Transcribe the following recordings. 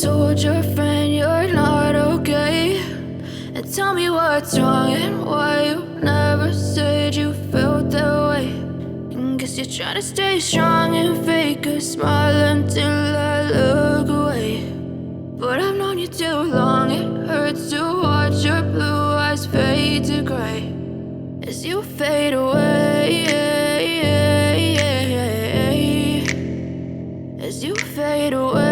told your friend you're not okay, and tell me what's wrong and why you never said you felt that way. And guess you're trying to stay strong and fake a smile until I look away. But I've known you too long, it hurts to watch your blue eyes fade to gray as you fade away, as you fade away.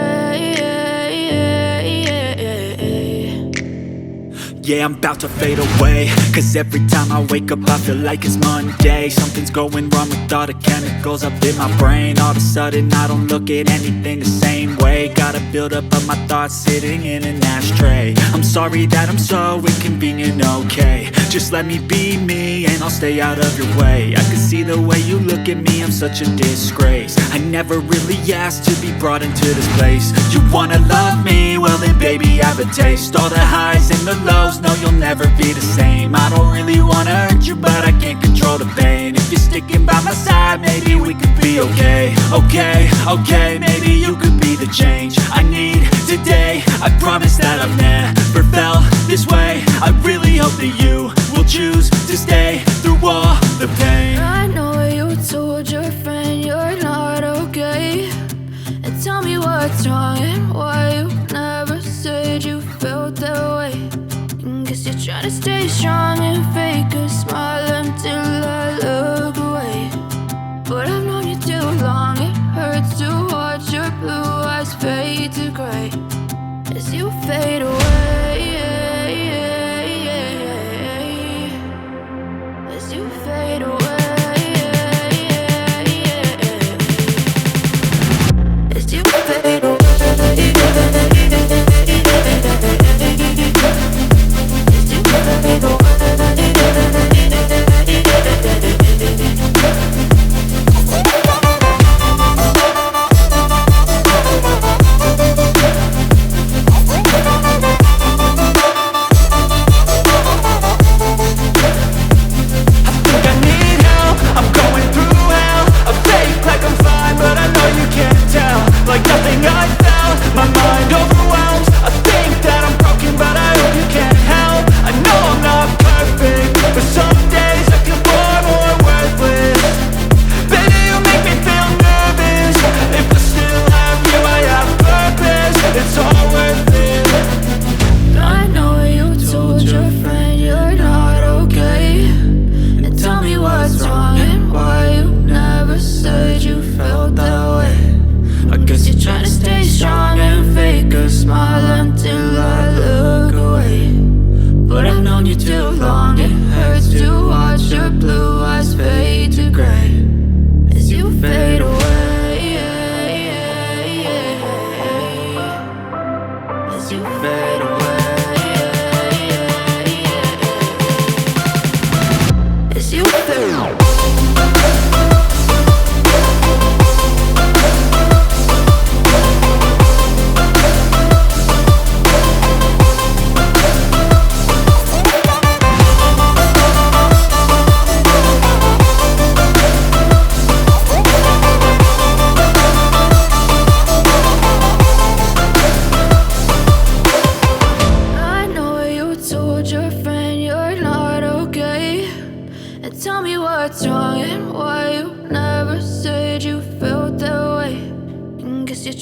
Yeah, I'm about to fade away, cause every time I wake up I feel like it's Monday. Something's going wrong with all the chemicals up in my brain. All of a sudden I don't look at anything the same way. Gotta build up of my thoughts sitting in an ashtray. I'm sorry that I'm so inconvenient, okay. Just let me be me and I'll stay out of your way. I can see the way you look at me, I'm such a disgrace. I never really asked to be brought into this place. You wanna love me? Well then baby have a taste. All the highs and the lows, no you'll never be the same. I don't really wanna hurt you but I can't control the pain. If you're sticking by my side maybe we could be okay. Okay, maybe you could be the change I need today. I promise that I've never felt this way. I really hope that you will choose to stay through all the pain. I know you told your friend you're not okay, and tell me what's wrong and why you never said you felt that way. And guess you're trying to stay strong and fake a smile until I look away. But I've known you too long, it hurts to watch your blue eyes fade to gray as you fade away, as you fade away, as you fade away.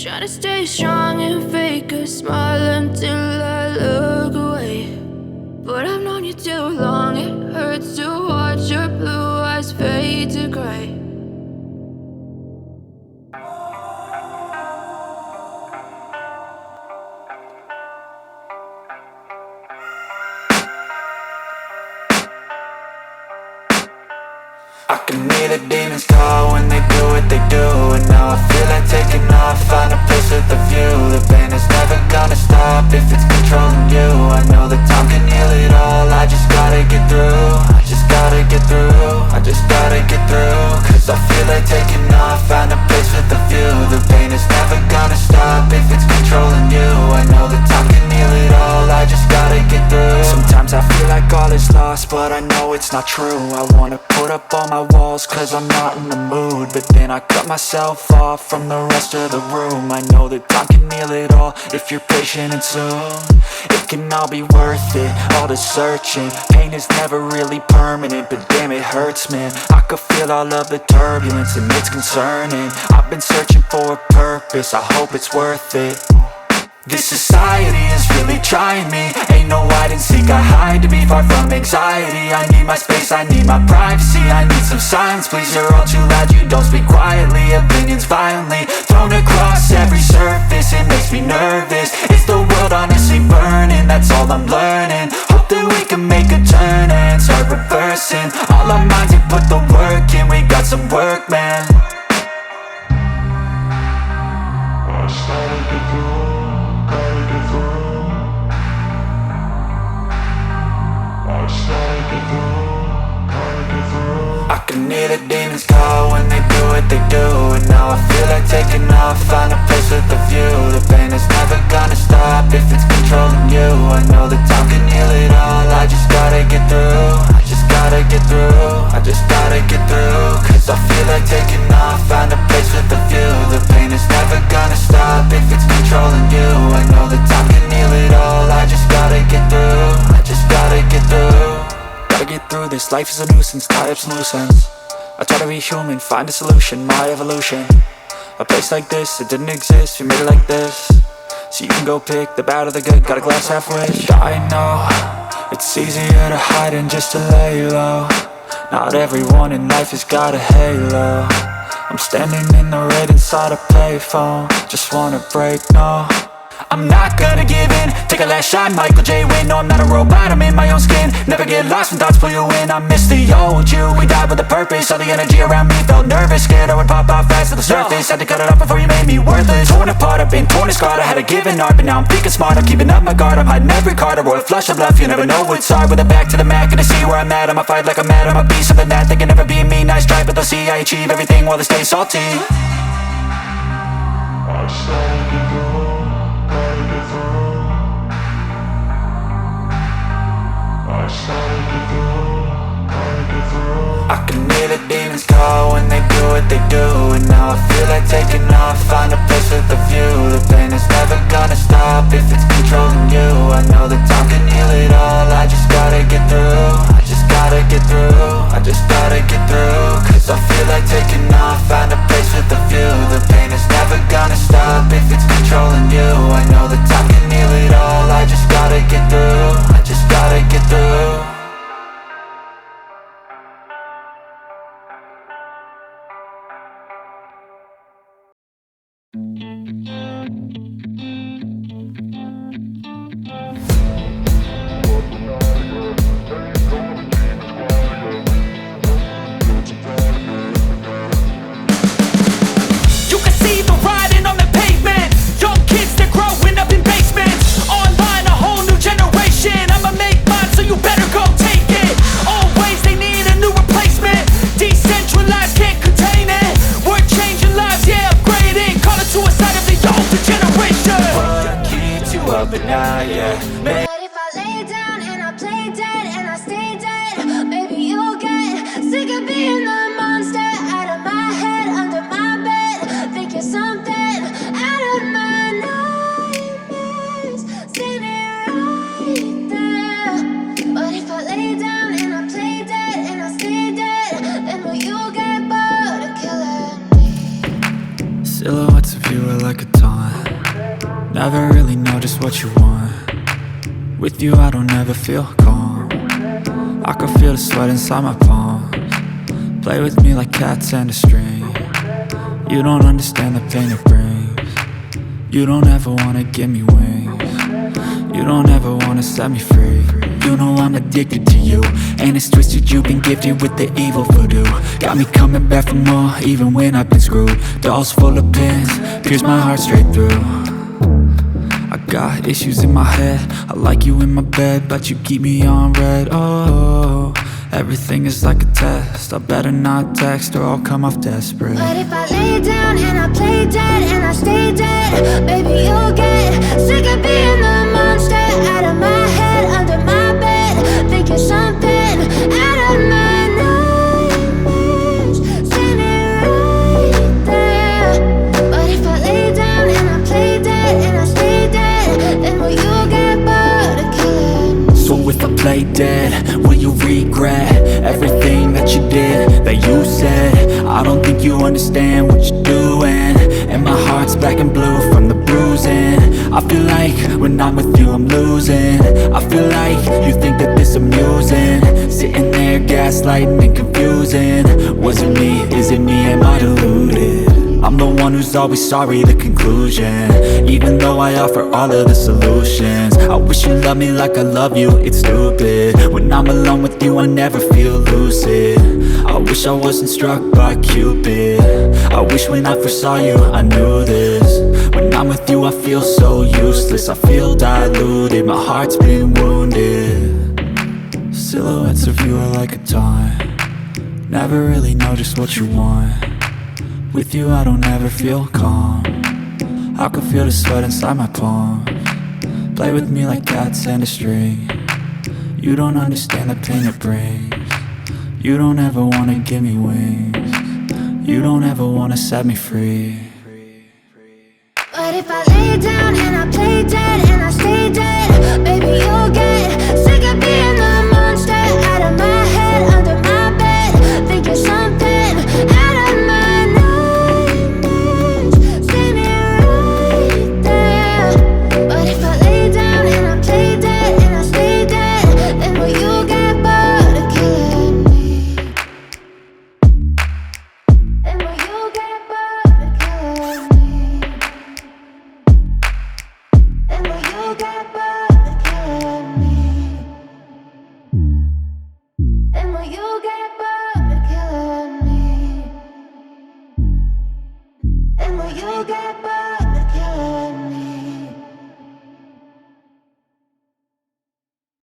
Try to stay strong and fake a smile until I look away. But I've known you too long, it hurts to watch your blue eyes fade to gray. I can hear the demons call when they do what they do. And now I feel like taking off, find a place with a view. The pain is never gonna stop if it's controlling you. I know that time can heal it all, I just gotta get through. I just gotta get through, I just gotta get through. Cause I feel like taking off, find a place with a view. The pain is never gonna stop if it's controlling you. I know that time can heal it all, I just gotta get through. Sometimes I feel like all is lost, but I know it's it's not true. I wanna put up all my walls cause I'm not in the mood, but then I cut myself off from the rest of the room. I know that time can heal it all if you're patient and soon it can all be worth it, all the searching. Pain is never really permanent, but damn it hurts, man. I could feel all of the turbulence and it's concerning. I've been searching for a purpose, I hope it's worth it. This society is really trying me. Ain't no hide and seek, I hide to be far from anxiety. I need my space, I need my privacy. I need some silence, please, you're all too loud. You don't speak quietly, opinions violently thrown across every surface. It makes me nervous, it's the world honestly burning. That's all I'm learning, hope that we can make a turn and start reversing all our minds and put the work in. We got some work, man. I can hear the demons call when they do what they do, and now I feel like taking off, find a place with a view. The pain is never gonna stop if it's controlling you. I know that time can heal it all, I just gotta get through. I just gotta get through, I just gotta get through. Cause I feel like taking off, find a place with a view. The pain is never gonna stop if it's controlling you. I know that time can heal it all, I just gotta get through. I just gotta get through. Gotta get through this, life is a nuisance, tie up some loose ends. I try to be human, find a solution, my evolution. A place like this, it didn't exist, we made it like this. So you can go pick the bad or the good, got a glass halfway. I know, it's easier to hide than just to lay low. Not everyone in life has got a halo. I'm standing in the red inside a payphone, just wanna break, no. I'm not gonna give in, take a last shot, Michael J. Win. No, I'm not a robot, I'm in my own skin. Never get lost when thoughts pull you in. I miss the old you, we died with a purpose. All the energy around me felt nervous, scared I would pop out fast to the surface. Had to cut it off before you made me worthless. Torn apart, I've been torn and scarred. I had a given art, but now I'm thinking smart. I'm keeping up my guard, I'm hiding every card. A royal flush of left, you never know what's hard. With a back to the mat, gonna see where I'm at. I'ma fight like I'm mad, I'ma be something that they can never be me. Nice try, but they'll see I achieve everything while they stay salty. I can hear the demons call when they do what they do, and now I feel like taking off, find a place with a view. The pain is never gonna stop if it's controlling you. I know that time can heal it all, I just gotta get through. I just gotta get through, I just gotta get through. Cause I feel like taking off, find a place with a view. The pain is never gonna stop if it's controlling you. I know that time can heal it all, I just gotta get through. I just gotta get through. But now, yeah. But if I lay down and I play dead and I stay dead, maybe you'll get sick of being the monster out of my head, under my bed. Think you're something out of my nightmares, standing right there. But if I lay down and I play dead and I stay dead, then will you get bored of killing me? Silhouettes of you are like a taunt. Never really know just what you want. With you I don't ever feel calm. I can feel the sweat inside my palms. Play with me like cats and a string. You don't understand the pain it brings. You don't ever wanna give me wings. You don't ever wanna set me free. You know I'm addicted to you, and it's twisted, you've been gifted with the evil voodoo. Got me coming back for more, even when I've been screwed. Dolls full of pins, pierce my heart straight through. I got issues in my head, I like you in my bed, but you keep me on red. Oh, everything is like a test, I better not text or I'll come off desperate. But if I lay down and I play dead and I stay dead, maybe you'll get sick of being the monster out of my head, under my bed. Think you're something out of understand what you're doing, and my heart's black and blue from the bruising. I feel like when I'm with you I'm losing. I feel like you think that this amusing, sitting there gaslighting and confusing. Was it me? Is it me? Am I deluded? I'm the one who's always sorry, the conclusion, even though I offer all of the solutions. I wish you loved me like I love you, it's stupid. When I'm alone with you I never feel lucid. I wish I wasn't struck by Cupid. I wish when I first saw you I knew this. When I'm with you I feel so useless, I feel diluted, my heart's been wounded. Silhouettes of you are like a taunt, never really know just what you want. With you I don't ever feel calm, I can feel the sweat inside my palms. Play with me like cats and a string, you don't understand the pain it brings. You don't ever wanna give me wings, you don't ever wanna set me free. But if I lay down and I play dead and I stay dead, baby you'll get sick of being the monster out of my head, under my bed, thinking something out of my nightmares. See me right there. But if I lay down and I play dead and I stay dead, then will you get bored of killing me? Then will you get bored of killing me? And will you get back?